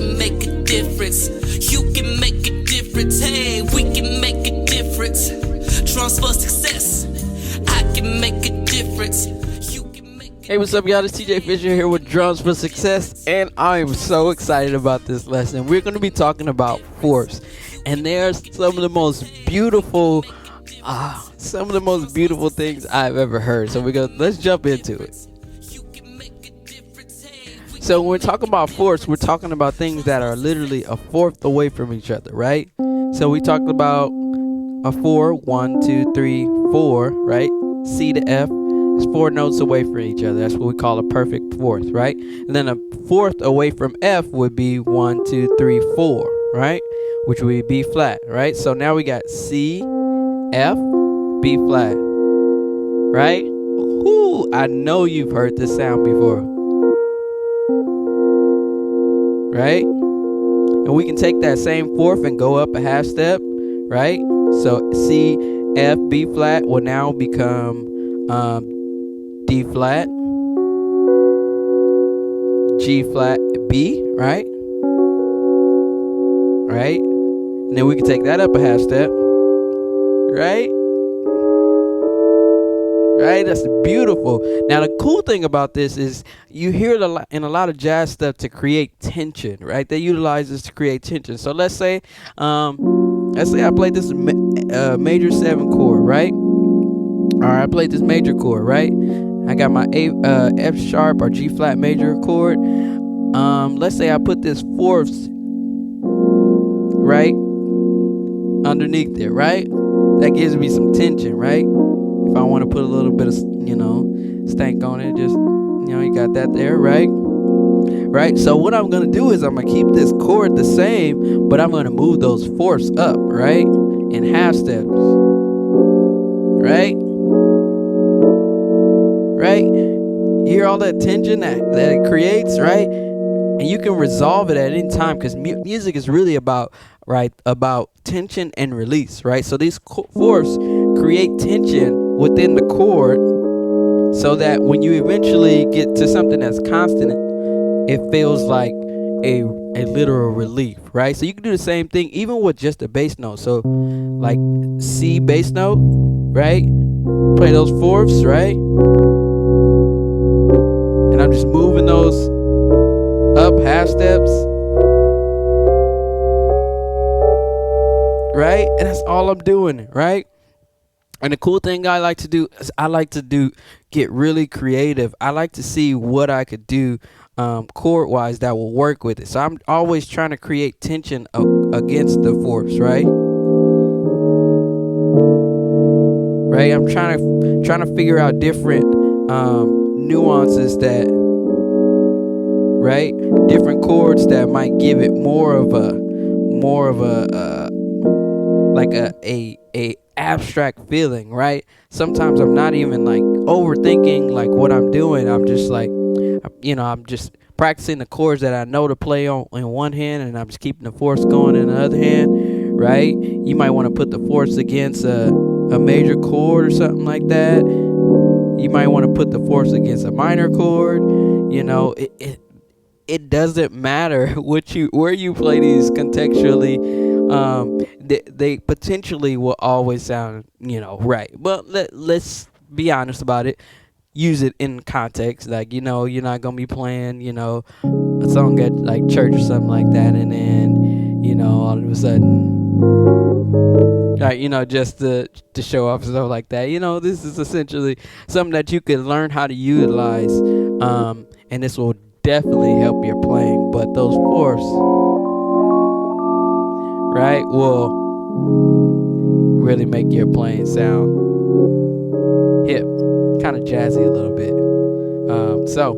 can make a difference. You can make a difference. Hey, we can make a difference. Drums for success. I can make a difference. You can make a Hey, what's up, y'all? It's TJ Fisher here with Drums for Success, and I am so excited about this lesson. We're going to be talking about fourths, and there's some of the most beautiful things I've ever heard. So let's jump into it. So when we're talking about fourths, we're talking about things that are literally a fourth away from each other, right? So we talked about a 4, 1, 2, 3, 4, right? C to F is 4 notes away from each other. That's what we call a perfect fourth, right? And then a fourth away from F would be 1, 2, 3, 4, right? Which would be B flat, right? So now we got C, F, B flat, right? Ooh, I know you've heard this sound before, right? And we can take that same fourth and go up a half step, right? So C, F, B flat will now become D flat, G flat, B, right? Right? And then we can take that up a half step, right? Right? That's beautiful. Now, the cool thing about this is you hear it in a lot of jazz stuff to create tension, right? They utilize this to create tension. So let's say I played this major 7 chord, right? Or I played this major chord, right? I got my F sharp or G flat major chord. Let's say I put this fourths, right, underneath there, right? That gives me some tension, right? If I want to put a little bit of, stank on it, just, you got that there, right? Right? So what I'm going to do is I'm going to keep this chord the same, but I'm going to move those fourths up, right? In half steps. Right? Right? You hear all that tension that it creates, right? And you can resolve it at any time because music is really about tension and release, right? So these fourths create tension within the chord so that when you eventually get to something that's constant, it feels like a literal relief, right? So you can do the same thing even with just a bass note. So like C bass note, right? Play those fourths, right? And I'm just moving those up half steps, right? And that's all I'm doing, right? And the cool thing I like to do is get really creative. I like to see what I could do chord wise that will work with it. So I'm always trying to create tension against the fourths, right? Right? I'm trying to figure out different nuances that, right? Different chords that might give it more of a abstract feeling, right? Sometimes I'm not even like overthinking like what I'm doing. I'm just like, I'm just practicing the chords that I know to play on in one hand, and I'm just keeping the fourths going in the other hand, right? You might want to put the fourths against a major chord or something like that. You might want to put the fourths against a minor chord. It doesn't matter where you play these contextually. They potentially will always sound, right. But let's be honest about it. Use it in context. Like, you're not going to be playing, a song at like church or something like that. And then, all of a sudden, like, just to show off and stuff like that. This is essentially something that you can learn how to utilize. And this will definitely help your playing. But those fourths, right, will really make your playing sound hip, kind of jazzy a little bit. So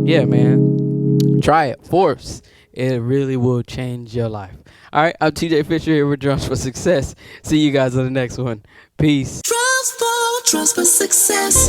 yeah, man, try it. Fourths, it really will change your life. All right, I'm TJ Fisher here with Drums for Success. See you guys on the next one. Peace. Drums for success.